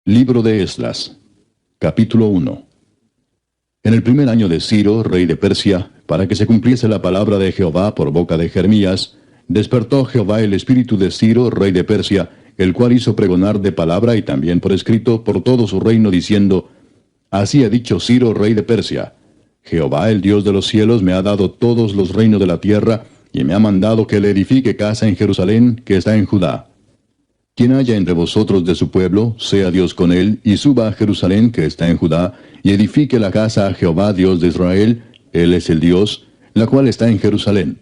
Libro de Esdras, capítulo 1. En el primer año de Ciro, rey de Persia, para que se cumpliese la palabra de Jehová por boca de Jeremías, despertó Jehová el espíritu de Ciro, rey de Persia, el cual hizo pregonar de palabra y también por escrito por todo su reino, diciendo: Así ha dicho Ciro, rey de Persia: Jehová, el Dios de los cielos, me ha dado todos los reinos de la tierra, y me ha mandado que le edifique casa en Jerusalén, que está en Judá. Quien haya entre vosotros de su pueblo, sea Dios con él, y suba a Jerusalén, que está en Judá, y edifique la casa a Jehová, Dios de Israel, él es el Dios, la cual está en Jerusalén.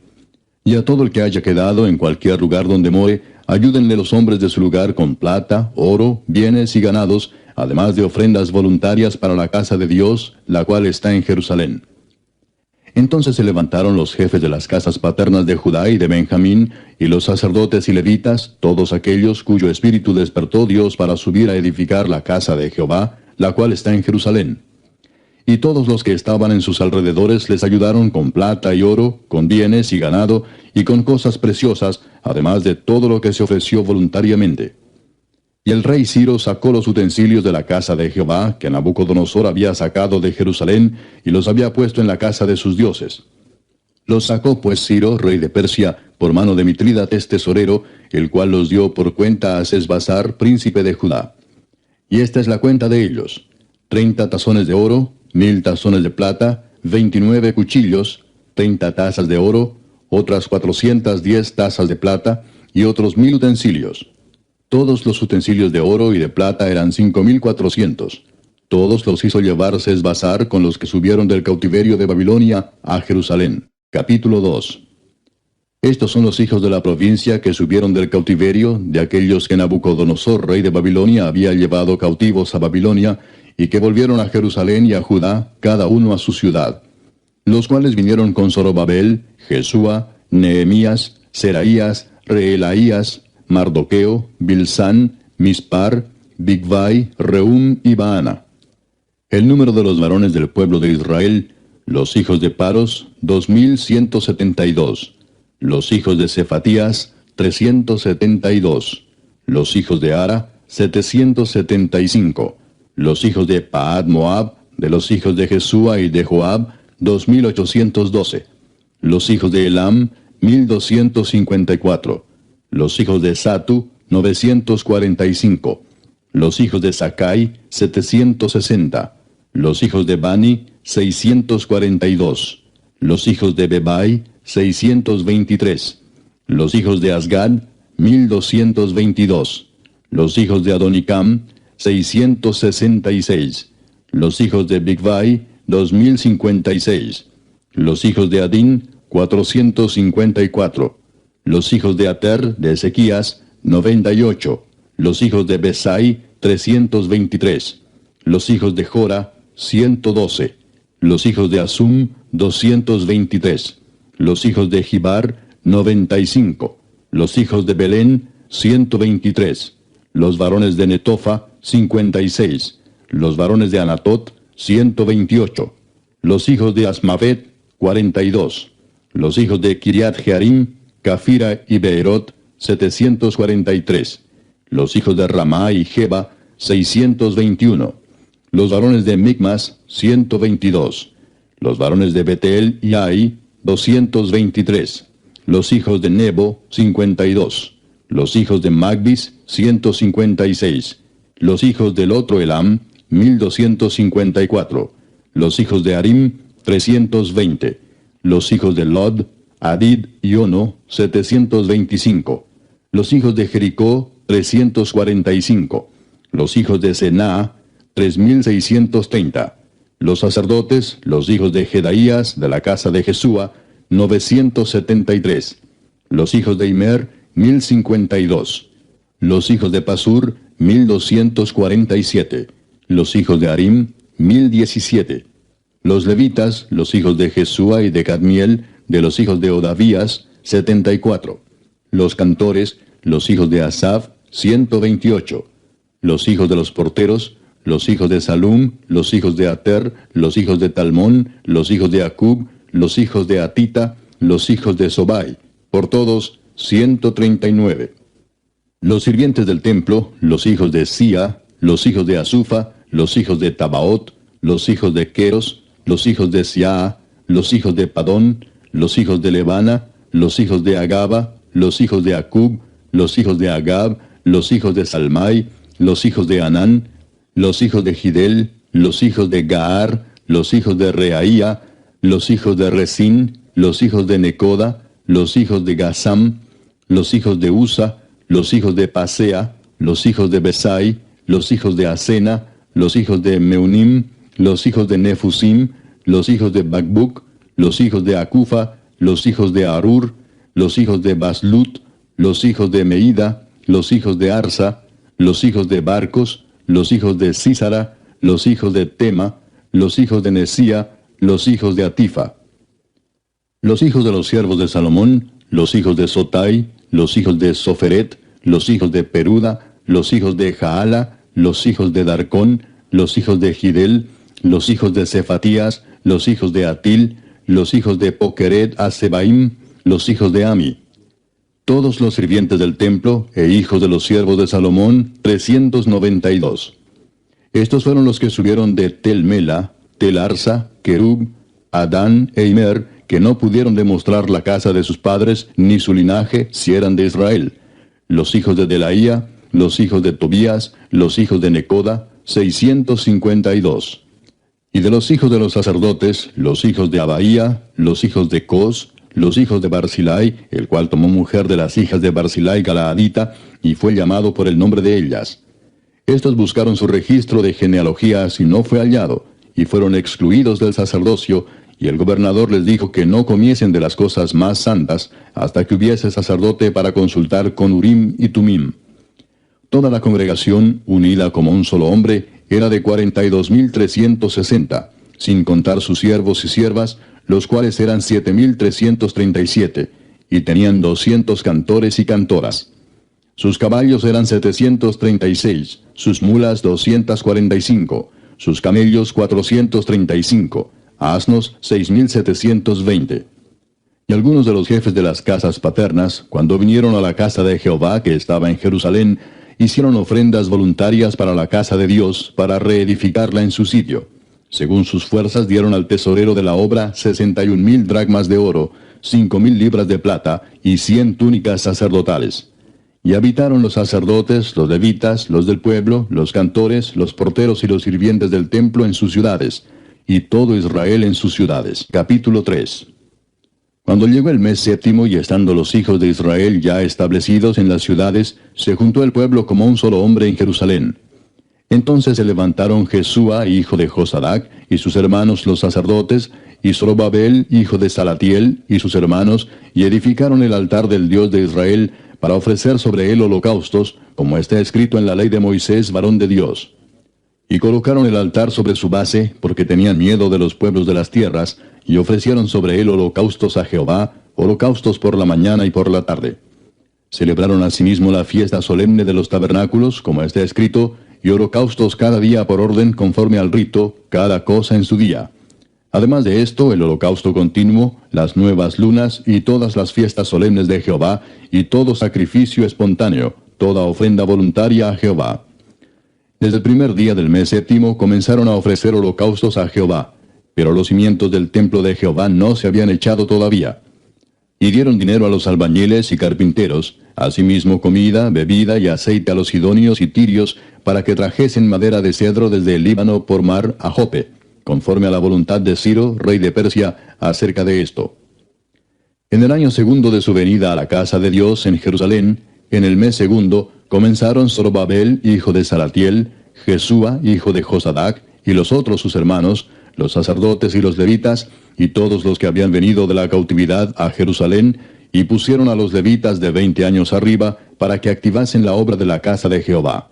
Y a todo el que haya quedado en cualquier lugar donde more, ayúdenle los hombres de su lugar con plata, oro, bienes y ganados, además de ofrendas voluntarias para la casa de Dios, la cual está en Jerusalén. Entonces se levantaron los jefes de las casas paternas de Judá y de Benjamín, y los sacerdotes y levitas, todos aquellos cuyo espíritu despertó Dios para subir a edificar la casa de Jehová, la cual está en Jerusalén. Y todos los que estaban en sus alrededores les ayudaron con plata y oro, con bienes y ganado, y con cosas preciosas, además de todo lo que se ofreció voluntariamente. Y el rey Ciro sacó los utensilios de la casa de Jehová, que Nabucodonosor había sacado de Jerusalén, y los había puesto en la casa de sus dioses. Los sacó pues Ciro, rey de Persia, por mano de Mitrídates tesorero, el cual los dio por cuenta a Sesbazar, príncipe de Judá. Y esta es la cuenta de ellos: 30 tazones de oro, 1000 tazones de plata, 29 cuchillos, 30 tazas de oro, otras 410 tazas de plata, y otros 1000 utensilios. Todos los utensilios de oro y de plata eran 5400. Todos los hizo llevar Sesbazar con los que subieron del cautiverio de Babilonia a Jerusalén. Capítulo 2. Estos son los hijos de la provincia que subieron del cautiverio, de aquellos que Nabucodonosor, rey de Babilonia, había llevado cautivos a Babilonia, y que volvieron a Jerusalén y a Judá, cada uno a su ciudad. Los cuales vinieron con Zorobabel, Jesúa, Nehemías, Seraías, Reelaías, Mardoqueo, Bilsán, Mispar, Bigvai, Reum y Baana. El número de los varones del pueblo de Israel, los hijos de Paros, 2172. Los hijos de Cefatías, 372. Los hijos de Ara, 775. Los hijos de Paad Moab, de los hijos de Jesúa y de Joab, 2812. Los hijos de Elam, 1254. Los hijos de Satu, 945. Los hijos de Sakai, 760. Los hijos de Bani, 642. Los hijos de Bebai, 623. Los hijos de Asgad, 1222. Los hijos de Adonicam, 666. Los hijos de Bigvai, 2056. Los hijos de Adin, 454. Los hijos de Ater, de Ezequías, 98. Los hijos de Besai, 323. Los hijos de Jora, 112. Los hijos de Asum, 223. Los hijos de Gibar, 95. Los hijos de Belén, 123. Los varones de Netofa, 56. Los varones de Anatot, 128. Los hijos de Asmavet, 42. Los hijos de Kiriat Jearim, Cafira y Beerot, 743. Los hijos de Ramá y Jeba, 621. Los varones de Micmas, 122. Los varones de Betel y Ai, 223. Los hijos de Nebo, 52. Los hijos de Magbis, 156. Los hijos del otro Elam, 1254. Los hijos de Arim, 320. Los hijos de Lod, Adid y Ono, 725. Los hijos de Jericó, 345. Los hijos de Senaa, 3630. Los sacerdotes, los hijos de Jedaías, de la casa de Jesúa, 973. Los hijos de Imer, 1052. Los hijos de Pasur, 1247. Los hijos de Arim, 1017. Los levitas, los hijos de Jesúa y de Cadmiel, de los hijos de Odavías, 74. Los cantores, los hijos de Asaf, 128. Los hijos de los porteros, los hijos de Salum, los hijos de Ater, los hijos de Talmón, los hijos de Acub, los hijos de Atita, los hijos de Sobai, por todos 139. Los sirvientes del templo, los hijos de Sia, los hijos de Asufa, los hijos de Tabaot, los hijos de Queros, los hijos de Siaa, los hijos de Padón, los hijos de Lebana, los hijos de Agaba, los hijos de Acub, los hijos de Agab, los hijos de Salmai, los hijos de Anán, los hijos de Gidel, los hijos de Gaar, los hijos de Reaía, los hijos de Resín, los hijos de Necoda, los hijos de Gazam, los hijos de Usa, los hijos de Pasea, los hijos de Besai, los hijos de Asena, los hijos de Meunim, los hijos de Nefusim, los hijos de Bakbuk, los hijos de Acufa, los hijos de Arur, los hijos de Baslut, los hijos de Meida, los hijos de Arsa, los hijos de Barcos, los hijos de Sísara, los hijos de Tema, los hijos de Nesía, los hijos de Atifa. Los hijos de los siervos de Salomón, los hijos de Sotai, los hijos de Soferet, los hijos de Peruda, los hijos de Jaala, los hijos de Darcón, los hijos de Gidel, los hijos de Cefatías, los hijos de Atil, los hijos de Pokeret Asebaim, los hijos de Ami. Todos los sirvientes del templo e hijos de los siervos de Salomón, 392. Estos fueron los que subieron de Tel Mela, Tel Arsa, Kerub, Adán e Imer, que no pudieron demostrar la casa de sus padres ni su linaje si eran de Israel. Los hijos de Delaía, los hijos de Tobías, los hijos de Necoda, 652. Y de los hijos de los sacerdotes, los hijos de Abaía, los hijos de Cos, los hijos de Barzilai, el cual tomó mujer de las hijas de Barzilai Galaadita, y fue llamado por el nombre de ellas. Estos buscaron su registro de genealogías y no fue hallado, y fueron excluidos del sacerdocio, y el gobernador les dijo que no comiesen de las cosas más santas, hasta que hubiese sacerdote para consultar con Urim y Tumim. Toda la congregación, unida como un solo hombre, era de 42.360, sin contar sus siervos y siervas, los cuales eran 7.337, y tenían 200 cantores y cantoras. Sus caballos eran 736, sus mulas 245, sus camellos 435, asnos 6.720. Y algunos de los jefes de las casas paternas, cuando vinieron a la casa de Jehová que estaba en Jerusalén, hicieron ofrendas voluntarias para la casa de Dios, para reedificarla en su sitio. Según sus fuerzas dieron al tesorero de la obra 61.000 dracmas de oro, 5.000 libras de plata y 100 túnicas sacerdotales. Y habitaron los sacerdotes, los levitas, los del pueblo, los cantores, los porteros y los sirvientes del templo en sus ciudades, y todo Israel en sus ciudades. Capítulo 3. Cuando llegó el mes séptimo y estando los hijos de Israel ya establecidos en las ciudades, se juntó el pueblo como un solo hombre en Jerusalén. Entonces se levantaron Jesúa, hijo de Josadac, y sus hermanos los sacerdotes, y Zorobabel, hijo de Salatiel, y sus hermanos, y edificaron el altar del Dios de Israel, para ofrecer sobre él holocaustos, como está escrito en la ley de Moisés, varón de Dios. Y colocaron el altar sobre su base, porque tenían miedo de los pueblos de las tierras, y ofrecieron sobre él holocaustos a Jehová, holocaustos por la mañana y por la tarde. Celebraron asimismo la fiesta solemne de los tabernáculos, como está escrito, y holocaustos cada día por orden conforme al rito, cada cosa en su día. Además de esto, el holocausto continuo, las nuevas lunas y todas las fiestas solemnes de Jehová, y todo sacrificio espontáneo, toda ofrenda voluntaria a Jehová. Desde el primer día del mes séptimo comenzaron a ofrecer holocaustos a Jehová, pero los cimientos del templo de Jehová no se habían echado todavía. Y dieron dinero a los albañiles y carpinteros, asimismo comida, bebida y aceite a los sidonios y tirios, para que trajesen madera de cedro desde el Líbano por mar a Jope, conforme a la voluntad de Ciro, rey de Persia, acerca de esto. En el año segundo de su venida a la casa de Dios en Jerusalén, en el mes segundo, comenzaron Zorobabel, hijo de Salatiel, Jesúa, hijo de Josadac, y los otros sus hermanos, los sacerdotes y los levitas, y todos los que habían venido de la cautividad a Jerusalén, y pusieron a los levitas de 20 años arriba, para que activasen la obra de la casa de Jehová.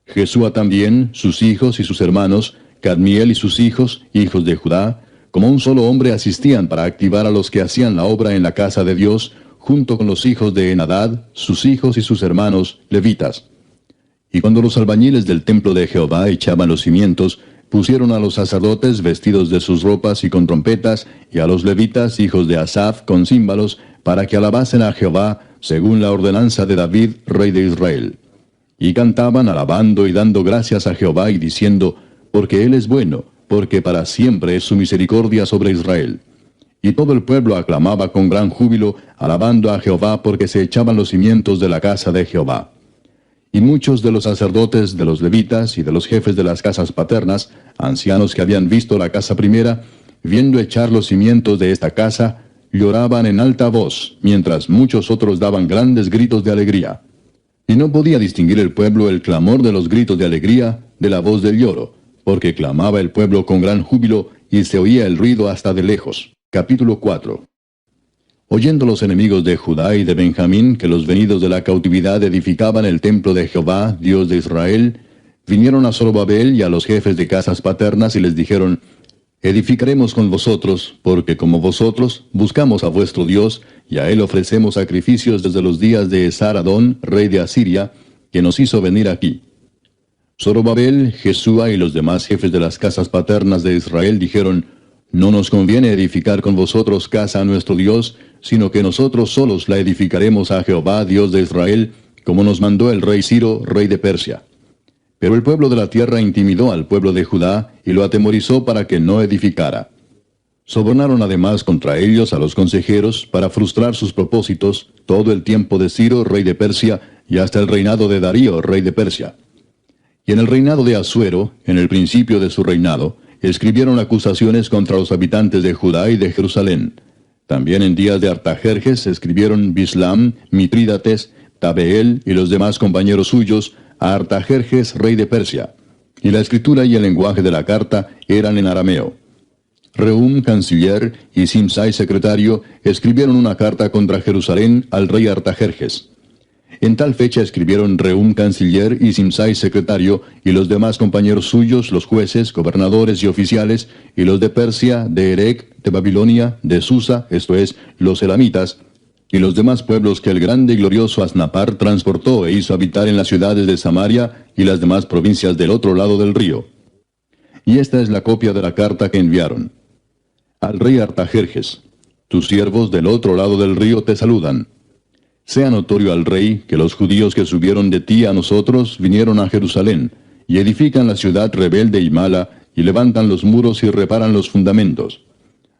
Jesúa también, sus hijos y sus hermanos, Cadmiel y sus hijos, hijos de Judá, como un solo hombre asistían para activar a los que hacían la obra en la casa de Dios, junto con los hijos de Enadad, sus hijos y sus hermanos, levitas. Y cuando los albañiles del templo de Jehová echaban los cimientos, pusieron a los sacerdotes vestidos de sus ropas y con trompetas, y a los levitas, hijos de Asaf, con címbalos, para que alabasen a Jehová, según la ordenanza de David, rey de Israel. Y cantaban alabando y dando gracias a Jehová y diciendo, porque Él es bueno, porque para siempre es su misericordia sobre Israel. Y todo el pueblo aclamaba con gran júbilo, alabando a Jehová porque se echaban los cimientos de la casa de Jehová. Y muchos de los sacerdotes, de los levitas y de los jefes de las casas paternas, ancianos que habían visto la casa primera, viendo echar los cimientos de esta casa, lloraban en alta voz, mientras muchos otros daban grandes gritos de alegría. Y no podía distinguir el pueblo el clamor de los gritos de alegría de la voz del lloro, porque clamaba el pueblo con gran júbilo y se oía el ruido hasta de lejos. Capítulo 4. Oyendo los enemigos de Judá y de Benjamín que los venidos de la cautividad edificaban el templo de Jehová, Dios de Israel, vinieron a Zorobabel y a los jefes de casas paternas y les dijeron, edificaremos con vosotros, porque como vosotros buscamos a vuestro Dios, y a él ofrecemos sacrificios desde los días de Esar-Adón, rey de Asiria, que nos hizo venir aquí. Zorobabel, Jesúa y los demás jefes de las casas paternas de Israel dijeron, no nos conviene edificar con vosotros casa a nuestro Dios, sino que nosotros solos la edificaremos a Jehová, Dios de Israel, como nos mandó el rey Ciro, rey de Persia. Pero el pueblo de la tierra intimidó al pueblo de Judá y lo atemorizó para que no edificara. Sobornaron además contra ellos a los consejeros para frustrar sus propósitos todo el tiempo de Ciro, rey de Persia, y hasta el reinado de Darío, rey de Persia. Y en el reinado de Asuero, en el principio de su reinado, escribieron acusaciones contra los habitantes de Judá y de Jerusalén. También en días de Artajerjes escribieron Bislam, Mitrídates, Tabeel y los demás compañeros suyos a Artajerjes, rey de Persia. Y la escritura y el lenguaje de la carta eran en arameo. Rehum, canciller, y Simsai, secretario, escribieron una carta contra Jerusalén al rey Artajerjes. En tal fecha escribieron Rehum, canciller, y Simsai, secretario, y los demás compañeros suyos, los jueces, gobernadores y oficiales, y los de Persia, de Erec, de Babilonia, de Susa, esto es, los elamitas, y los demás pueblos que el grande y glorioso Asnapar transportó e hizo habitar en las ciudades de Samaria y las demás provincias del otro lado del río. Y esta es la copia de la carta que enviaron. Al rey Artajerjes, tus siervos del otro lado del río te saludan. Sea notorio al rey que los judíos que subieron de ti a nosotros vinieron a Jerusalén, y edifican la ciudad rebelde y mala, y levantan los muros y reparan los fundamentos.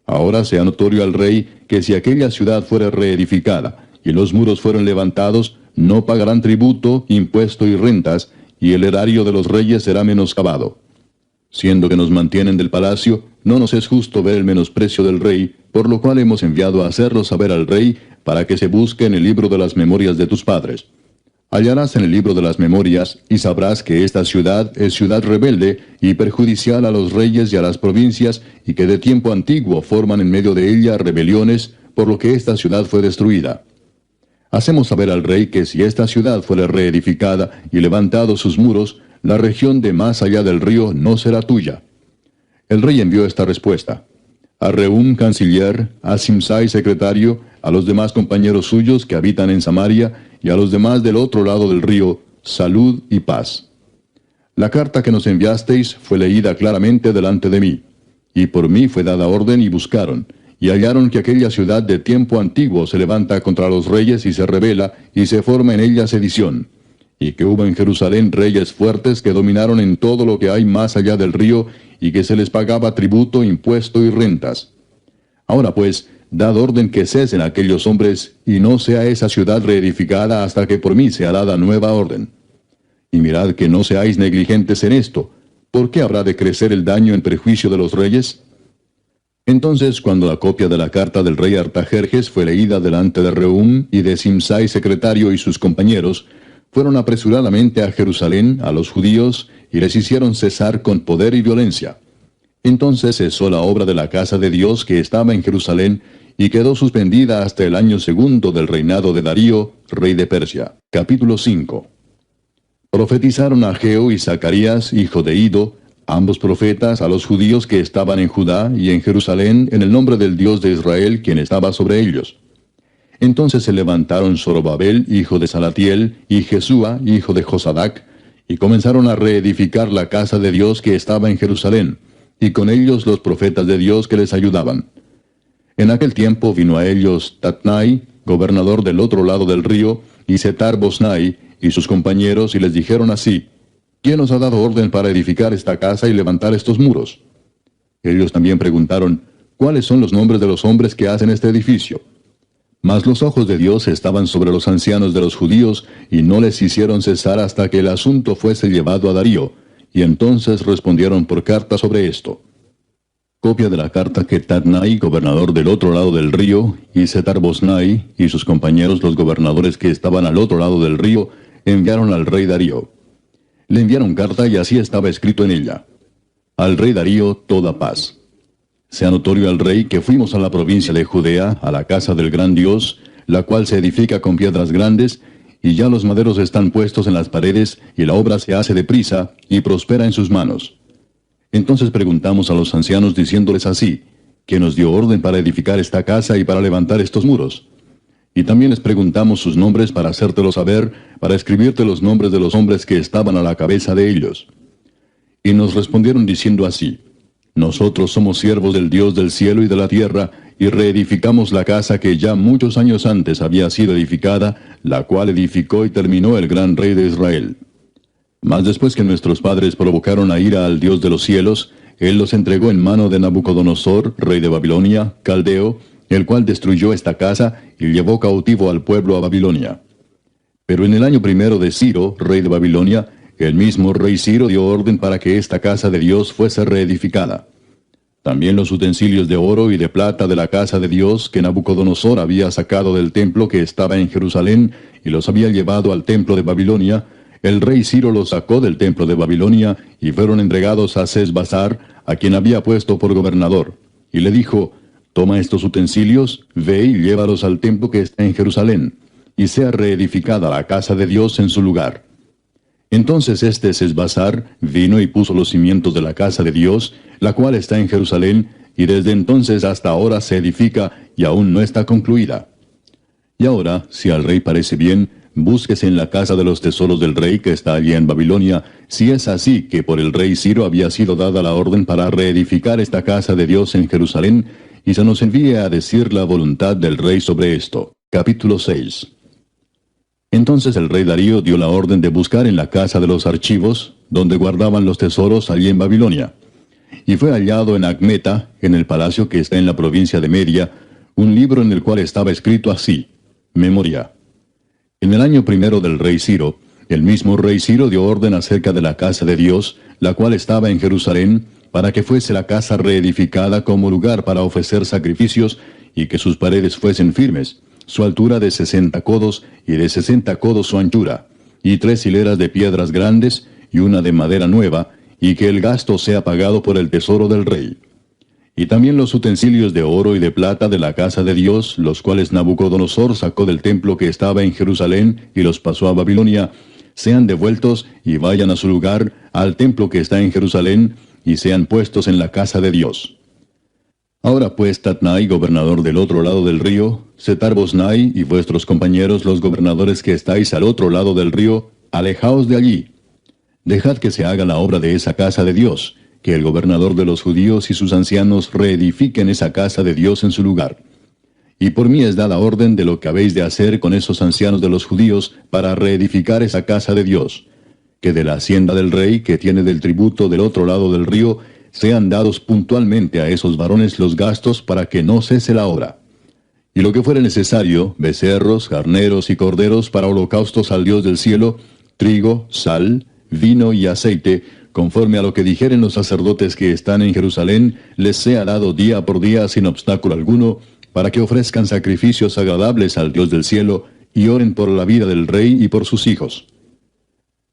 Ahora sea notorio al rey que si aquella ciudad fuera reedificada, y los muros fueron levantados, no pagarán tributo, impuesto y rentas, y el erario de los reyes será menoscabado. Siendo que nos mantienen del palacio, no nos es justo ver el menosprecio del rey, por lo cual hemos enviado a hacerlo saber al rey, para que se busque en el libro de las memorias de tus padres. Hallarás en el libro de las memorias, y sabrás que esta ciudad es ciudad rebelde y perjudicial a los reyes y a las provincias, y que de tiempo antiguo forman en medio de ella rebeliones, por lo que esta ciudad fue destruida. Hacemos saber al rey que si esta ciudad fuera reedificada y levantados sus muros, la región de más allá del río no será tuya. El rey envió esta respuesta. A Rehum, canciller, a Simsai, secretario, a los demás compañeros suyos que habitan en Samaria, y a los demás del otro lado del río, salud y paz. La carta que nos enviasteis fue leída claramente delante de mí, y por mí fue dada orden y buscaron, y hallaron que aquella ciudad de tiempo antiguo se levanta contra los reyes y se rebela, y se forma en ella sedición, y que hubo en Jerusalén reyes fuertes que dominaron en todo lo que hay más allá del río, y que se les pagaba tributo, impuesto y rentas. Ahora pues, dad orden que cesen aquellos hombres, y no sea esa ciudad reedificada hasta que por mí sea dada nueva orden. Y mirad que no seáis negligentes en esto. ¿Por qué habrá de crecer el daño en perjuicio de los reyes? Entonces, cuando la copia de la carta del rey Artajerjes fue leída delante de Rehum y de Simsai, secretario, y sus compañeros, fueron apresuradamente a Jerusalén, a los judíos, y les hicieron cesar con poder y violencia. Entonces cesó la obra de la casa de Dios que estaba en Jerusalén, y quedó suspendida hasta el año segundo del reinado de Darío, rey de Persia. Capítulo 5. Profetizaron Ageo y Zacarías, hijo de Ido, ambos profetas, a los judíos que estaban en Judá y en Jerusalén, en el nombre del Dios de Israel, quien estaba sobre ellos. Entonces se levantaron Zorobabel, hijo de Salatiel, y Jesúa, hijo de Josadac, y comenzaron a reedificar la casa de Dios que estaba en Jerusalén, y con ellos los profetas de Dios que les ayudaban. En aquel tiempo vino a ellos Tatnai, gobernador del otro lado del río, y Setar Bosnai, y sus compañeros y les dijeron así: ¿Quién os ha dado orden para edificar esta casa y levantar estos muros? Ellos también preguntaron: ¿Cuáles son los nombres de los hombres que hacen este edificio? Mas los ojos de Dios estaban sobre los ancianos de los judíos, y no les hicieron cesar hasta que el asunto fuese llevado a Darío, y entonces respondieron por carta sobre esto. Copia de la carta que Tatnai, gobernador del otro lado del río, y Setar-Boznai, y sus compañeros los gobernadores que estaban al otro lado del río, enviaron al rey Darío. Le enviaron carta y así estaba escrito en ella: Al rey Darío toda paz. Sea notorio al rey que fuimos a la provincia de Judea, a la casa del gran Dios, la cual se edifica con piedras grandes, y ya los maderos están puestos en las paredes, y la obra se hace deprisa, y prospera en sus manos. Entonces preguntamos a los ancianos diciéndoles así: ¿Quién nos dio orden para edificar esta casa y para levantar estos muros? Y también les preguntamos sus nombres para hacértelo saber, para escribirte los nombres de los hombres que estaban a la cabeza de ellos. Y nos respondieron diciendo así: Nosotros somos siervos del Dios del cielo y de la tierra, y reedificamos la casa que ya muchos años antes había sido edificada, la cual edificó y terminó el gran rey de Israel. Mas después que nuestros padres provocaron a ira al Dios de los cielos, él los entregó en mano de Nabucodonosor, rey de Babilonia, caldeo, el cual destruyó esta casa y llevó cautivo al pueblo a Babilonia. Pero en el año primero de Ciro, rey de Babilonia, el mismo rey Ciro dio orden para que esta casa de Dios fuese reedificada. También los utensilios de oro y de plata de la casa de Dios que Nabucodonosor había sacado del templo que estaba en Jerusalén y los había llevado al templo de Babilonia, el rey Ciro los sacó del templo de Babilonia y fueron entregados a Sesbassar, a quien había puesto por gobernador. Y le dijo: Toma estos utensilios, ve y llévalos al templo que está en Jerusalén, y sea reedificada la casa de Dios en su lugar. Entonces este Sesbassar vino y puso los cimientos de la casa de Dios, la cual está en Jerusalén, y desde entonces hasta ahora se edifica y aún no está concluida. Y ahora, si al rey parece bien, búsquese en la casa de los tesoros del rey que está allí en Babilonia, si es así que por el rey Ciro había sido dada la orden para reedificar esta casa de Dios en Jerusalén, y se nos envíe a decir la voluntad del rey sobre esto. Capítulo 6. Entonces el rey Darío dio la orden de buscar en la casa de los archivos, donde guardaban los tesoros allí en Babilonia. Y fue hallado en Acmeta, en el palacio que está en la provincia de Media, un libro en el cual estaba escrito así: Memoria. En el año primero del rey Ciro, el mismo rey Ciro dio orden acerca de la casa de Dios, la cual estaba en Jerusalén, para que fuese la casa reedificada como lugar para ofrecer sacrificios, y que sus paredes fuesen firmes, su altura de 60 codos, y de 60 codos su anchura, y 3 hileras de piedras grandes, y una de madera nueva, y que el gasto sea pagado por el tesoro del rey. Y también los utensilios de oro y de plata de la casa de Dios, los cuales Nabucodonosor sacó del templo que estaba en Jerusalén y los pasó a Babilonia, sean devueltos y vayan a su lugar, al templo que está en Jerusalén, y sean puestos en la casa de Dios. Ahora pues, Tatnai, gobernador del otro lado del río, Setar-Boznai y vuestros compañeros los gobernadores que estáis al otro lado del río, alejaos de allí. Dejad que se haga la obra de esa casa de Dios, que el gobernador de los judíos y sus ancianos reedifiquen esa casa de Dios en su lugar. Y por mí es dada orden de lo que habéis de hacer con esos ancianos de los judíos para reedificar esa casa de Dios, que de la hacienda del rey que tiene del tributo del otro lado del río, sean dados puntualmente a esos varones los gastos para que no cese la obra. Y lo que fuere necesario, becerros, carneros y corderos para holocaustos al Dios del cielo, trigo, sal, vino y aceite, conforme a lo que dijeren los sacerdotes que están en Jerusalén, les sea dado día por día sin obstáculo alguno, para que ofrezcan sacrificios agradables al Dios del cielo, y oren por la vida del rey y por sus hijos.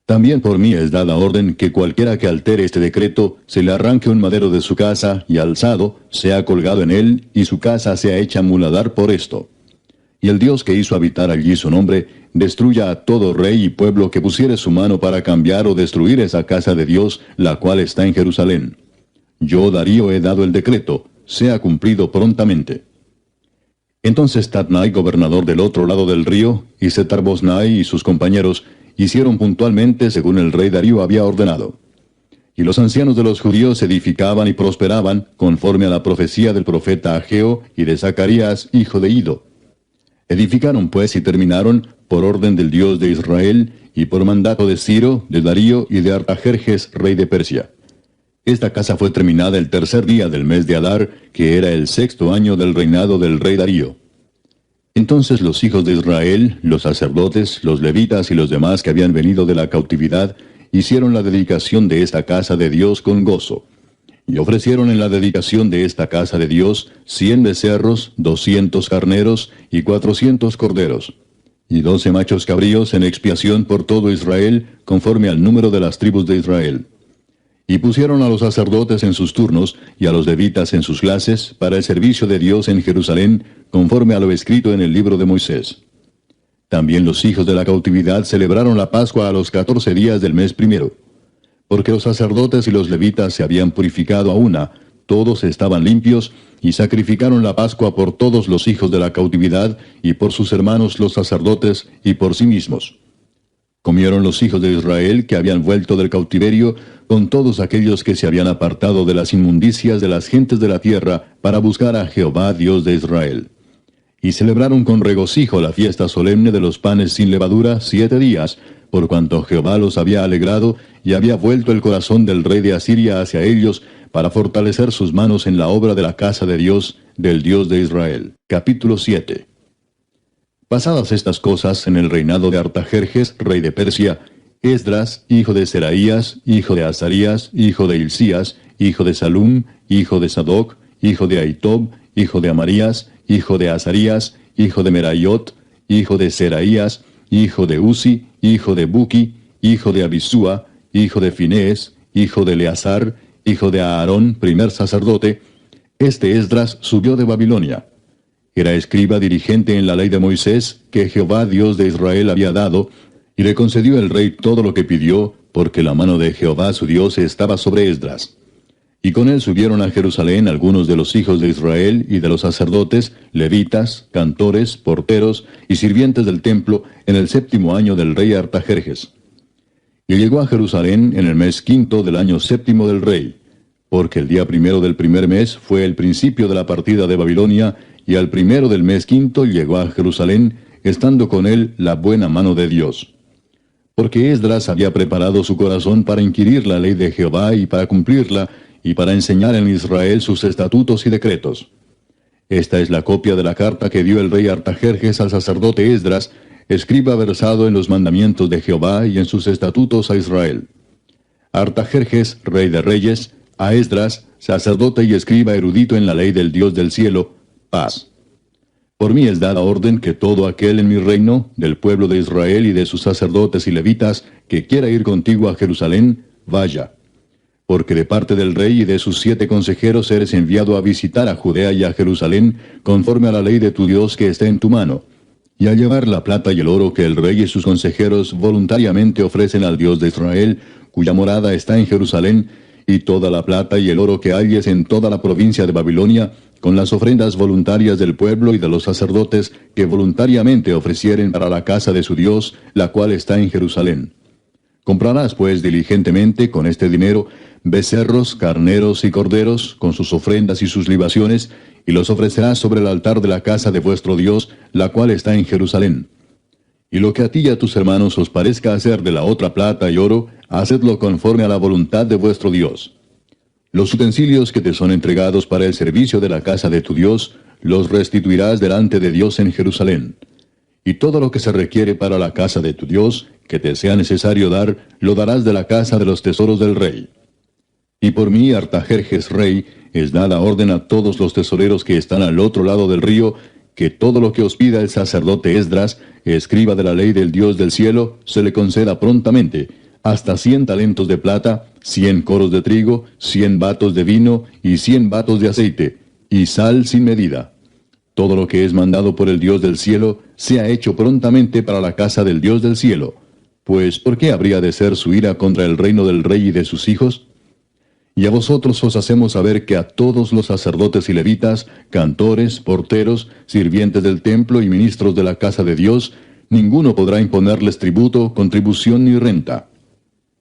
También por mí es dada orden que cualquiera que altere este decreto, se le arranque un madero de su casa, y alzado, sea colgado en él, y su casa sea hecha muladar por esto. Y el Dios que hizo habitar allí su nombre, destruya a todo rey y pueblo que pusiere su mano para cambiar o destruir esa casa de Dios, la cual está en Jerusalén. Yo, Darío, he dado el decreto, sea cumplido prontamente. Entonces Tatnai, gobernador del otro lado del río, y Setar-Boznai y sus compañeros, hicieron puntualmente según el rey Darío había ordenado. Y los ancianos de los judíos edificaban y prosperaban, conforme a la profecía del profeta Ageo y de Zacarías, hijo de Ido. Edificaron pues y terminaron, por orden del Dios de Israel, y por mandato de Ciro, de Darío y de Artajerjes, rey de Persia. Esta casa fue terminada el tercer día del mes de Adar, que era el sexto año del reinado del rey Darío. Entonces los hijos de Israel, los sacerdotes, los levitas y los demás que habían venido de la cautividad, hicieron la dedicación de esta casa de Dios con gozo. Y ofrecieron en la dedicación de esta casa de Dios 100 becerros, 200 carneros y 400 corderos, y 12 machos cabríos en expiación por todo Israel, conforme al número de las tribus de Israel. Y pusieron a los sacerdotes en sus turnos, y a los levitas en sus clases, para el servicio de Dios en Jerusalén, conforme a lo escrito en el libro de Moisés. También los hijos de la cautividad celebraron la Pascua a los 14 días del mes primero. Porque los sacerdotes y los levitas se habían purificado a una, todos estaban limpios, y sacrificaron la Pascua por todos los hijos de la cautividad, y por sus hermanos los sacerdotes, y por sí mismos. Comieron los hijos de Israel que habían vuelto del cautiverio, con todos aquellos que se habían apartado de las inmundicias de las gentes de la tierra, para buscar a Jehová Dios de Israel. Y celebraron con regocijo la fiesta solemne de los panes sin levadura 7 días, por cuanto Jehová los había alegrado, y había vuelto el corazón del rey de Asiria hacia ellos, para fortalecer sus manos en la obra de la casa de Dios, del Dios de Israel. Capítulo 7. Pasadas estas cosas en el reinado de Artajerjes, rey de Persia, Esdras, hijo de Seraías, hijo de Azarías, hijo de Hilcías, hijo de Salum, hijo de Sadoc, hijo de Ahitob, hijo de Amarías, hijo de Azarías, hijo de Merayot, hijo de Seraías, hijo de Uzi, hijo de Buki, hijo de Abisúa, hijo de Finés, hijo de Eleazar, hijo de Aarón, primer sacerdote. Este Esdras subió de Babilonia. Era escriba dirigente en la ley de Moisés, que Jehová Dios de Israel había dado, y le concedió el rey todo lo que pidió, porque la mano de Jehová su Dios estaba sobre Esdras. Y con él subieron a Jerusalén algunos de los hijos de Israel y de los sacerdotes, levitas, cantores, porteros y sirvientes del templo, en el 7º año del rey Artajerjes. Y llegó a Jerusalén en el mes 5 del año 7 del rey, porque el día 1 del primer mes fue el principio de la partida de Babilonia, y al 1 del mes 5 llegó a Jerusalén, estando con él la buena mano de Dios. Porque Esdras había preparado su corazón para inquirir la ley de Jehová y para cumplirla, y para enseñar en Israel sus estatutos y decretos. Esta es la copia de la carta que dio el rey Artajerjes al sacerdote Esdras, escriba versado en los mandamientos de Jehová y en sus estatutos a Israel. Artajerjes, rey de reyes, a Esdras, sacerdote y escriba erudito en la ley del Dios del cielo, paz. Por mí es dada orden que todo aquel en mi reino, del pueblo de Israel y de sus sacerdotes y levitas, que quiera ir contigo a Jerusalén, vaya. Porque de parte del rey y de sus 7 consejeros eres enviado a visitar a Judea y a Jerusalén, conforme a la ley de tu Dios que está en tu mano, y a llevar la plata y el oro que el rey y sus consejeros voluntariamente ofrecen al Dios de Israel, cuya morada está en Jerusalén, y toda la plata y el oro que halles en toda la provincia de Babilonia, con las ofrendas voluntarias del pueblo y de los sacerdotes que voluntariamente ofrecieren para la casa de su Dios, la cual está en Jerusalén. Comprarás pues diligentemente con este dinero becerros, carneros y corderos, con sus ofrendas y sus libaciones, y los ofrecerás sobre el altar de la casa de vuestro Dios, la cual está en Jerusalén. Y lo que a ti y a tus hermanos os parezca hacer de la otra plata y oro, hacedlo conforme a la voluntad de vuestro Dios. Los utensilios que te son entregados para el servicio de la casa de tu Dios, los restituirás delante de Dios en Jerusalén. Y todo lo que se requiere para la casa de tu Dios, que te sea necesario dar, lo darás de la casa de los tesoros del rey. Y por mí, Artajerjes rey, es dada orden a todos los tesoreros que están al otro lado del río, que todo lo que os pida el sacerdote Esdras, escriba de la ley del Dios del cielo, se le conceda prontamente, hasta 100 talentos de plata, 100 coros de trigo, 100 batos de vino y 100 batos de aceite, y sal sin medida. Todo lo que es mandado por el Dios del cielo, sea hecho prontamente para la casa del Dios del cielo. Pues, ¿por qué habría de ser su ira contra el reino del rey y de sus hijos? Y a vosotros os hacemos saber que a todos los sacerdotes y levitas, cantores, porteros, sirvientes del templo y ministros de la casa de Dios, ninguno podrá imponerles tributo, contribución ni renta.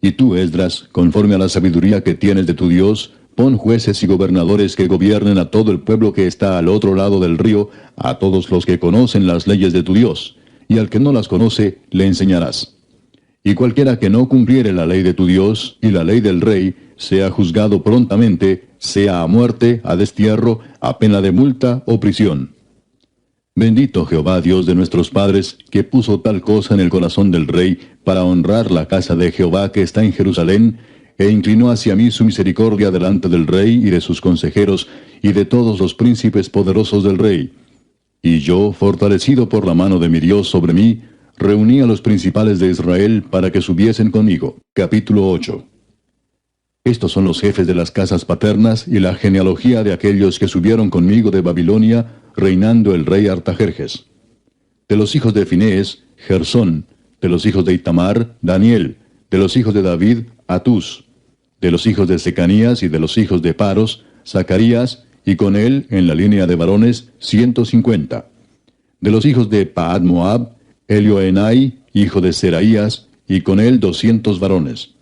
Y tú, Esdras, conforme a la sabiduría que tienes de tu Dios, pon jueces y gobernadores que gobiernen a todo el pueblo que está al otro lado del río, a todos los que conocen las leyes de tu Dios, y al que no las conoce, le enseñarás. Y cualquiera que no cumpliere la ley de tu Dios y la ley del rey, sea juzgado prontamente, sea a muerte, a destierro, a pena de multa o prisión. Bendito Jehová Dios de nuestros padres, que puso tal cosa en el corazón del rey, para honrar la casa de Jehová que está en Jerusalén, e inclinó hacia mí su misericordia delante del rey y de sus consejeros, y de todos los príncipes poderosos del rey. Y yo, fortalecido por la mano de mi Dios sobre mí, reuní a los principales de Israel para que subiesen conmigo. Capítulo 8. Estos son los jefes de las casas paternas y la genealogía de aquellos que subieron conmigo de Babilonia, reinando el rey Artajerjes. De los hijos de Finés, Gersón; de los hijos de Itamar, Daniel; de los hijos de David, Atús; de los hijos de Secanías y de los hijos de Paros, Zacarías, y con él, en la línea de varones, 150. De los hijos de Paad Moab, Elioenai, hijo de Seraías, y con él 200 varones.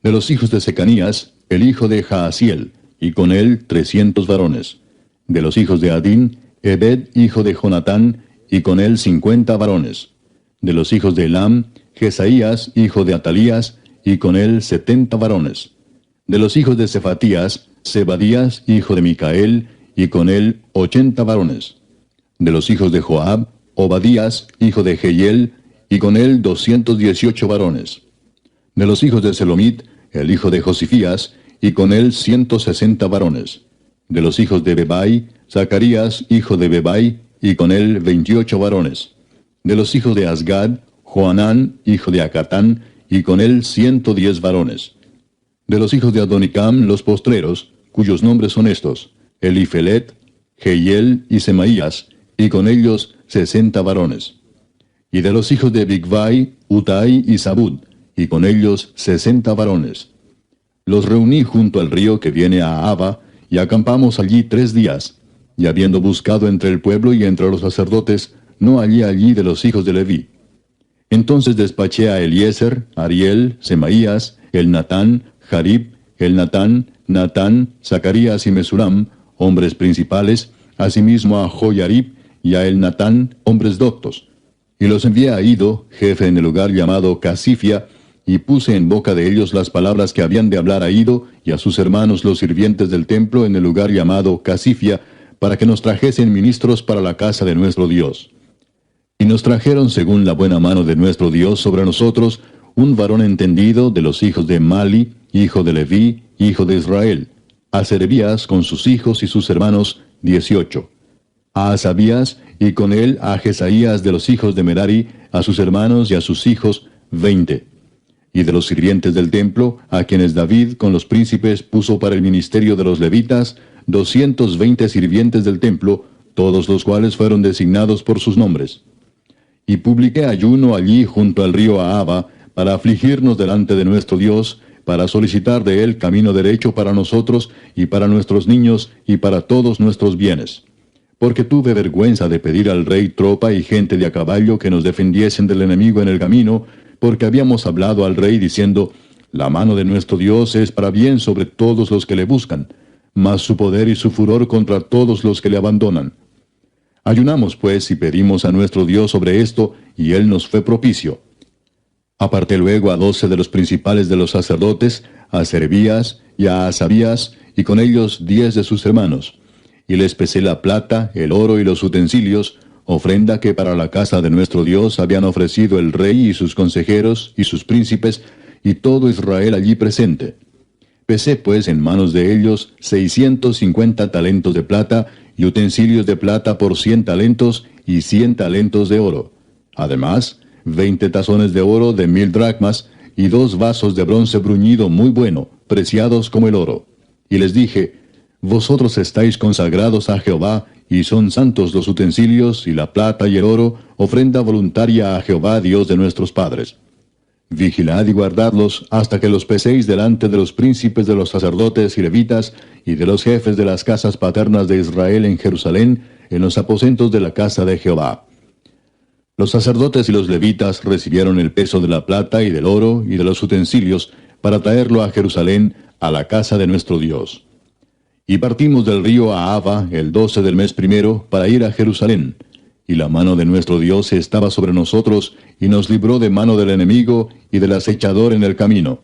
De los hijos de Secanías, el hijo de Jaasiel, y con él 300 varones. De los hijos de Adín, Ebed, hijo de Jonatán, y con él 50 varones. De los hijos de Elam, Jesaías, hijo de Atalías, y con él 70 varones. De los hijos de Cefatías, Zebadías, hijo de Micael, y con él 80 varones. De los hijos de Joab, Obadías, hijo de Jehiel, y con él 218 varones. De los hijos de Selomit, el hijo de Josifías, y con él 160 varones. De los hijos de Bebai, Zacarías, hijo de Bebai, y con él 28 varones. De los hijos de Asgad, Joanán, hijo de Acatán, y con él 110 varones. De los hijos de Adonicam, los postreros, cuyos nombres son estos: Elifelet, Jehiel y Semaías, y con ellos 60 varones. Y de los hijos de Bigvai, Utai y Zabud, y con ellos 60 varones. Los reuní junto al río que viene a Ahava, y acampamos allí 3 días, y habiendo buscado entre el pueblo y entre los sacerdotes, no hallé allí de los hijos de Leví. Entonces despaché a Eliezer, Ariel, Semaías, Elnatán, Jarib, Elnatán, Natán, Zacarías y Mesulam, hombres principales, asimismo a Joyarib y a Elnatán, hombres doctos. Y los envié a Ido, jefe en el lugar llamado Casifia, y puse en boca de ellos las palabras que habían de hablar a Ido y a sus hermanos los sirvientes del templo en el lugar llamado Casifia, para que nos trajesen ministros para la casa de nuestro Dios. Y nos trajeron según la buena mano de nuestro Dios sobre nosotros, un varón entendido de los hijos de Mali, hijo de Leví, hijo de Israel; a Serebías con sus hijos y sus hermanos, 18; a Asabías, y con él a Jesaías de los hijos de Merari, a sus hermanos y a sus hijos, 20. Y de los sirvientes del templo, a quienes David con los príncipes puso para el ministerio de los levitas, 220 sirvientes del templo, todos los cuales fueron designados por sus nombres. Y publiqué ayuno allí junto al río Ahava, para afligirnos delante de nuestro Dios, para solicitar de él camino derecho para nosotros, y para nuestros niños, y para todos nuestros bienes. Porque tuve vergüenza de pedir al rey tropa y gente de a caballo que nos defendiesen del enemigo en el camino, porque habíamos hablado al rey diciendo: la mano de nuestro Dios es para bien sobre todos los que le buscan, mas su poder y su furor contra todos los que le abandonan. Ayunamos pues y pedimos a nuestro Dios sobre esto, y él nos fue propicio. Aparté luego a 12 de los principales de los sacerdotes, a Serebías y a Asabías, y con ellos 10 de sus hermanos. Y les pesé la plata, el oro y los utensilios, ofrenda que para la casa de nuestro Dios habían ofrecido el rey y sus consejeros y sus príncipes, y todo Israel allí presente. Pesé pues en manos de ellos 650 talentos de plata, y utensilios de plata por 100 talentos, y 100 talentos de oro. Además, 20 tazones de oro de 1000 dracmas, y 2 vasos de bronce bruñido muy bueno, preciados como el oro. Y les dije: vosotros estáis consagrados a Jehová, y son santos los utensilios, y la plata y el oro, ofrenda voluntaria a Jehová Dios de nuestros padres. Vigilad y guardadlos hasta que los peséis delante de los príncipes de los sacerdotes y levitas, y de los jefes de las casas paternas de Israel en Jerusalén, en los aposentos de la casa de Jehová. Los sacerdotes y los levitas recibieron el peso de la plata y del oro y de los utensilios, para traerlo a Jerusalén, a la casa de nuestro Dios. Y partimos del río Ahava el 12 del mes primero, para ir a Jerusalén. y la mano de nuestro Dios estaba sobre nosotros, y nos libró de mano del enemigo y del acechador en el camino.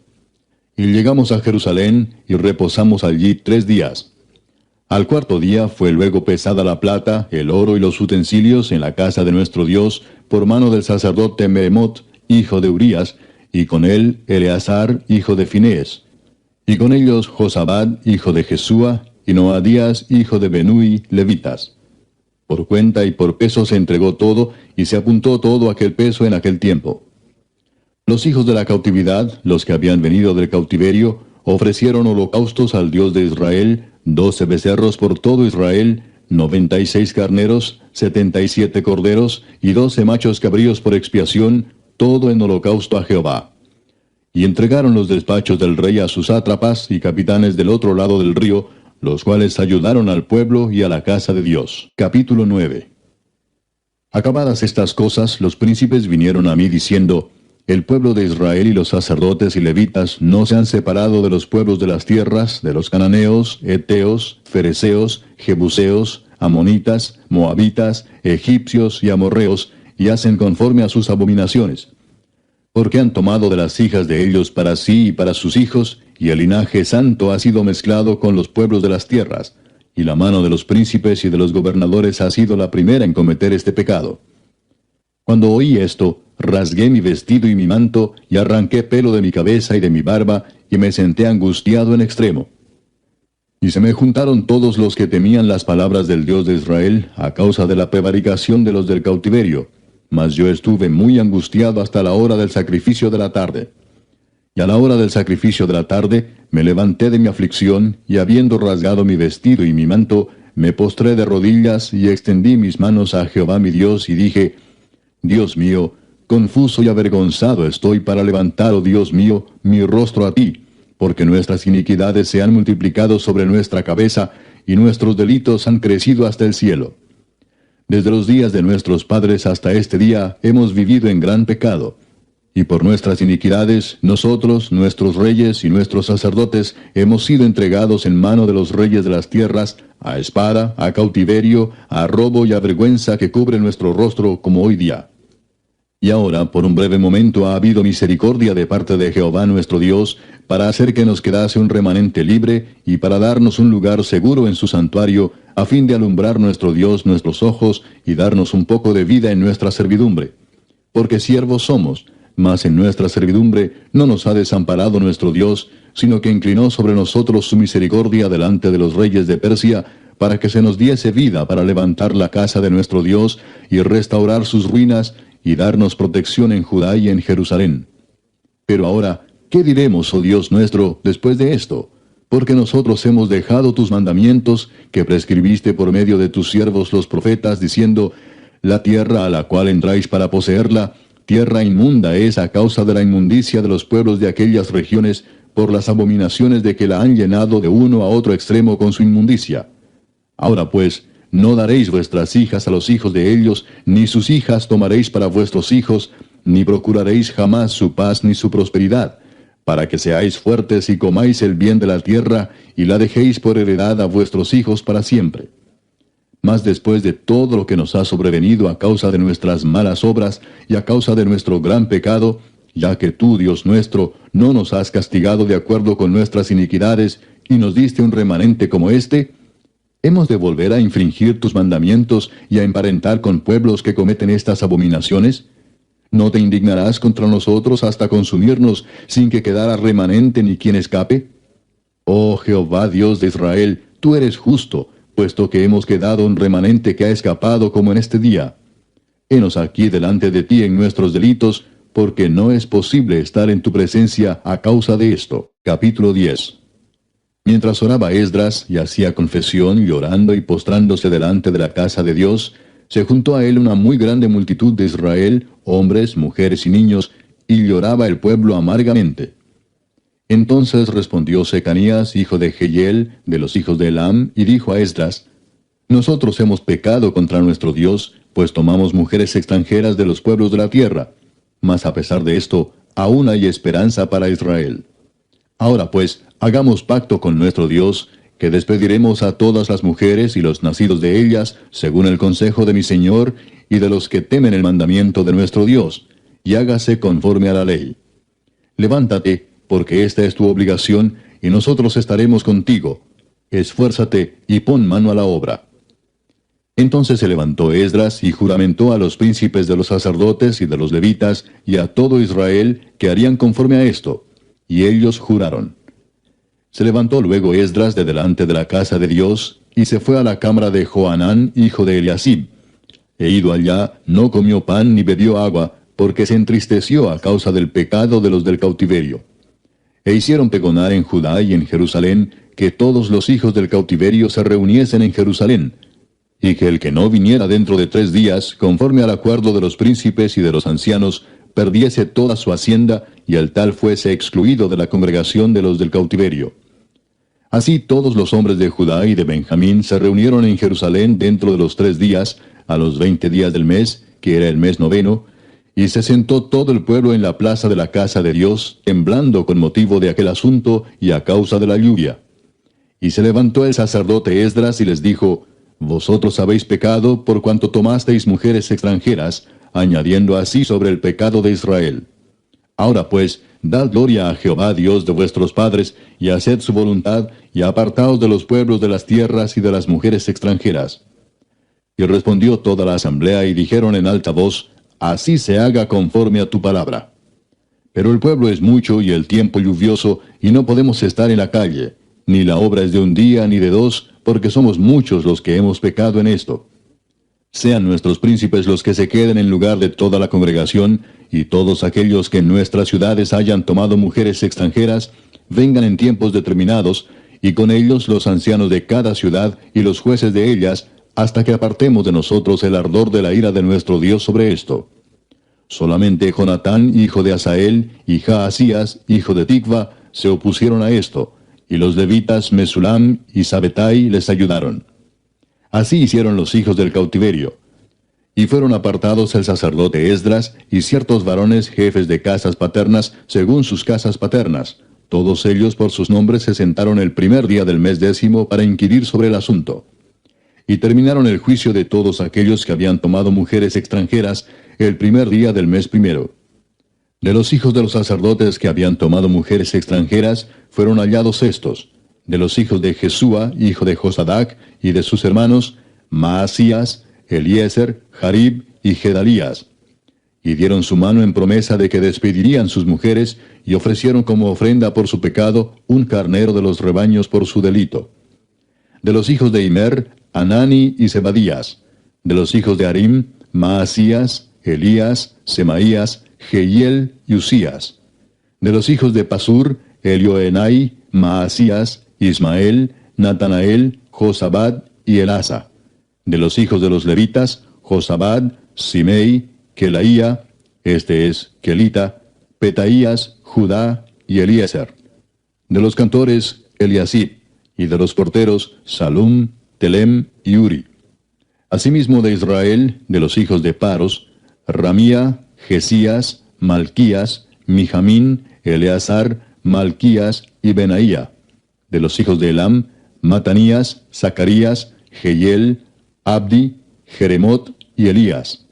Y llegamos a Jerusalén, y reposamos allí 3 días. Al cuarto día fue luego pesada la plata, el oro y los utensilios en la casa de nuestro Dios, por mano del sacerdote Meremot, hijo de Urías, y con él Eleazar, hijo de Finés, y con ellos Josabad, hijo de Jesúa, y Noadías, hijo de Benui, levitas. Por cuenta y por peso se entregó todo, y se apuntó todo aquel peso en aquel tiempo. Los hijos de la cautividad, los que habían venido del cautiverio, ofrecieron holocaustos al Dios de Israel, 12 becerros por todo Israel, 96 carneros, 77 corderos, y 12 machos cabríos por expiación, todo en holocausto a Jehová. Y entregaron los despachos del rey a sus sátrapas y capitanes del otro lado del río, los cuales ayudaron al pueblo y a la casa de Dios. Capítulo 9. Acabadas estas cosas, los príncipes vinieron a mí diciendo: El pueblo de Israel y los sacerdotes y levitas no se han separado de los pueblos de las tierras, de los cananeos, heteos, fereceos, jebuseos, amonitas, moabitas, egipcios y amorreos, y hacen conforme a sus abominaciones. Porque han tomado de las hijas de ellos para sí y para sus hijos, y el linaje santo ha sido mezclado con los pueblos de las tierras, y la mano de los príncipes y de los gobernadores ha sido la primera en cometer este pecado. Cuando oí esto, rasgué mi vestido y mi manto, y arranqué pelo de mi cabeza y de mi barba, y me senté angustiado en extremo. Y se me juntaron todos los que temían las palabras del Dios de Israel, a causa de la prevaricación de los del cautiverio, mas yo estuve muy angustiado hasta la hora del sacrificio de la tarde. Y a la hora del sacrificio de la tarde, me levanté de mi aflicción, y habiendo rasgado mi vestido y mi manto, me postré de rodillas, y extendí mis manos a Jehová mi Dios, y dije: Dios mío, confuso y avergonzado estoy para levantar, oh Dios mío, mi rostro a ti, porque nuestras iniquidades se han multiplicado sobre nuestra cabeza, y nuestros delitos han crecido hasta el cielo. Desde los días de nuestros padres hasta este día hemos vivido en gran pecado, y por nuestras iniquidades nosotros, nuestros reyes y nuestros sacerdotes hemos sido entregados en mano de los reyes de las tierras, a espada, a cautiverio, a robo y a vergüenza que cubre nuestro rostro como hoy día. Y ahora, por un breve momento, ha habido misericordia de parte de Jehová nuestro Dios, para hacer que nos quedase un remanente libre, y para darnos un lugar seguro en su santuario, a fin de alumbrar nuestro Dios nuestros ojos, y darnos un poco de vida en nuestra servidumbre. Porque siervos somos, mas en nuestra servidumbre no nos ha desamparado nuestro Dios, sino que inclinó sobre nosotros su misericordia delante de los reyes de Persia, para que se nos diese vida para levantar la casa de nuestro Dios, y restaurar sus ruinas, y darnos protección en Judá y en Jerusalén. Pero ahora, ¿qué diremos, oh Dios nuestro, después de esto? Porque nosotros hemos dejado tus mandamientos, que prescribiste por medio de tus siervos los profetas, diciendo: La tierra a la cual entráis para poseerla, tierra inmunda es a causa de la inmundicia de los pueblos de aquellas regiones, por las abominaciones de que la han llenado de uno a otro extremo con su inmundicia. Ahora pues, no daréis vuestras hijas a los hijos de ellos, ni sus hijas tomaréis para vuestros hijos, ni procuraréis jamás su paz ni su prosperidad, para que seáis fuertes y comáis el bien de la tierra, y la dejéis por heredad a vuestros hijos para siempre. Mas después de todo lo que nos ha sobrevenido a causa de nuestras malas obras y a causa de nuestro gran pecado, ya que tú, Dios nuestro, no nos has castigado de acuerdo con nuestras iniquidades, y nos diste un remanente como este, ¿hemos de volver a infringir tus mandamientos y a emparentar con pueblos que cometen estas abominaciones? ¿No te indignarás contra nosotros hasta consumirnos, sin que quedara remanente ni quien escape? Oh Jehová Dios de Israel, tú eres justo, puesto que hemos quedado un remanente que ha escapado como en este día. Henos aquí delante de ti en nuestros delitos, porque no es posible estar en tu presencia a causa de esto. Capítulo 10. Mientras oraba Esdras y hacía confesión, llorando y postrándose delante de la casa de Dios, se juntó a él una muy grande multitud de Israel, hombres, mujeres y niños, y lloraba el pueblo amargamente. Entonces respondió Secanías, hijo de Jehiel, de los hijos de Elam, y dijo a Esdras: Nosotros hemos pecado contra nuestro Dios, pues tomamos mujeres extranjeras de los pueblos de la tierra. Mas a pesar de esto, aún hay esperanza para Israel. Ahora pues, hagamos pacto con nuestro Dios, que despediremos a todas las mujeres y los nacidos de ellas, según el consejo de mi Señor, y de los que temen el mandamiento de nuestro Dios, y hágase conforme a la ley. Levántate, porque esta es tu obligación, y nosotros estaremos contigo. Esfuérzate y pon mano a la obra. Entonces se levantó Esdras y juramentó a los príncipes de los sacerdotes y de los levitas y a todo Israel que harían conforme a esto. Y ellos juraron. Se levantó luego Esdras de delante de la casa de Dios, y se fue a la cámara de Johanán, hijo de Eliasib. E ido allá, no comió pan ni bebió agua, porque se entristeció a causa del pecado de los del cautiverio. E hicieron pregonar en Judá y en Jerusalén que todos los hijos del cautiverio se reuniesen en Jerusalén, y que el que no viniera dentro de 3 días, conforme al acuerdo de los príncipes y de los ancianos, perdiese toda su hacienda, y el tal fuese excluido de la congregación de los del cautiverio. Así todos los hombres de Judá y de Benjamín se reunieron en Jerusalén dentro de los 3 días, a los 20 días del mes, que era el mes noveno, y se sentó todo el pueblo en la plaza de la casa de Dios, temblando con motivo de aquel asunto y a causa de la lluvia. Y se levantó el sacerdote Esdras y les dijo: Vosotros habéis pecado por cuanto tomasteis mujeres extranjeras, añadiendo así sobre el pecado de Israel. Ahora pues, dad gloria a Jehová Dios de vuestros padres, y haced su voluntad, y apartaos de los pueblos de las tierras y de las mujeres extranjeras. Y respondió toda la asamblea y dijeron en alta voz: Así se haga conforme a tu palabra. Pero el pueblo es mucho y el tiempo lluvioso, y no podemos estar en la calle, ni la obra es de un día ni de 2, porque somos muchos los que hemos pecado en esto. Sean nuestros príncipes los que se queden en lugar de toda la congregación, y todos aquellos que en nuestras ciudades hayan tomado mujeres extranjeras, vengan en tiempos determinados, y con ellos los ancianos de cada ciudad y los jueces de ellas, hasta que apartemos de nosotros el ardor de la ira de nuestro Dios sobre esto. Solamente Jonatán, hijo de Asael, y Jaasías, hijo de Tikva, se opusieron a esto, y los levitas Mesulam y Sabetai les ayudaron. Así hicieron los hijos del cautiverio. Y fueron apartados el sacerdote Esdras y ciertos varones jefes de casas paternas según sus casas paternas. Todos ellos por sus nombres se sentaron el primer día del mes 10 para inquirir sobre el asunto. Y terminaron el juicio de todos aquellos que habían tomado mujeres extranjeras el primer día del mes 1. De los hijos de los sacerdotes que habían tomado mujeres extranjeras, fueron hallados estos: de los hijos de Jesúa, hijo de Josadac, y de sus hermanos, Maasías, Eliezer, Jarib y Gedalías. Y dieron su mano en promesa de que despedirían sus mujeres, y ofrecieron como ofrenda por su pecado un carnero de los rebaños por su delito. De los hijos de Immer, Anani y Zebadías. De los hijos de Harim, Maasías, Elías, Semaías, Jehiel y Usías. De los hijos de Pasur, Elioenai, Maasías, Ismael, Natanael, Josabad y Elasa. De los hijos de los levitas, Josabad, Simei, Kelaía, este es Kelita, Petaías, Judá y Eliezer. De los cantores, Eliasib, y de los porteros, Salum, Telem y Uri. Asimismo de Israel, de los hijos de Paros, Ramía, Jesías, Malquías, Mijamín, Eleazar, Malquías y Benaía. De los hijos de Elam, Matanías, Zacarías, Jehiel, Abdi, Jeremot y Elías.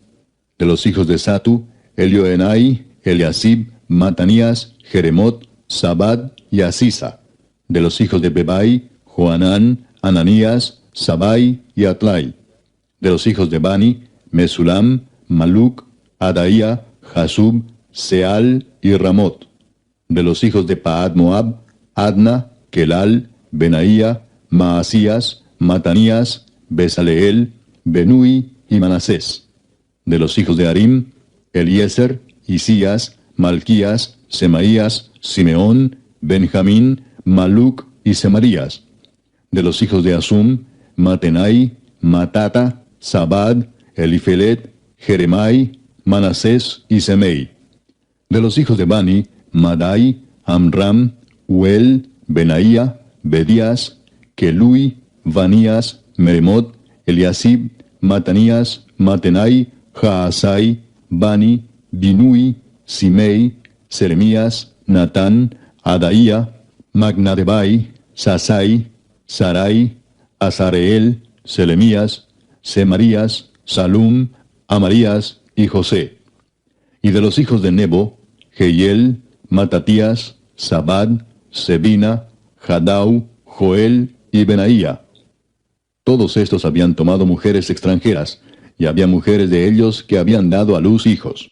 De los hijos de Satu, Elioenai, Eliasib, Matanías, Jeremot, Sabad y Asisa. De los hijos de Bebai, Joanán, Ananías, Sabai y Atlai. De los hijos de Bani, Mesulam, Maluc, Adaía, Jasub, Seal y Ramot. De los hijos de Paad Moab, Adna, Kelal, Benaía, Maasías, Matanías, Besaleel, Benui y Manasés. De los hijos de Harim, Eliezer, Isías, Malquías, Semaías, Simeón, Benjamín, Maluc y Semarías. De los hijos de Asum, Matenai, Matata, Sabad, Elifelet, Jeremai, Manasés y Semei. De los hijos de Bani, Madai, Amram, Uel, Benaía, Bedías, Kelui, Vanías, Meremot, Eliasib, Matanías, Matenai, Jaasai, Bani, Binui, Simei, Seremías, Natán, Adaía, Magnadebai, Sasai, Sarai, Azareel, Selemías, Semarías, Salum, Amarías y José. Y de los hijos de Nebo, Jehiel, Matatías, Zabad, Sebina, Jadau, Joel y Benaía. Todos estos habían tomado mujeres extranjeras, y había mujeres de ellos que habían dado a luz hijos.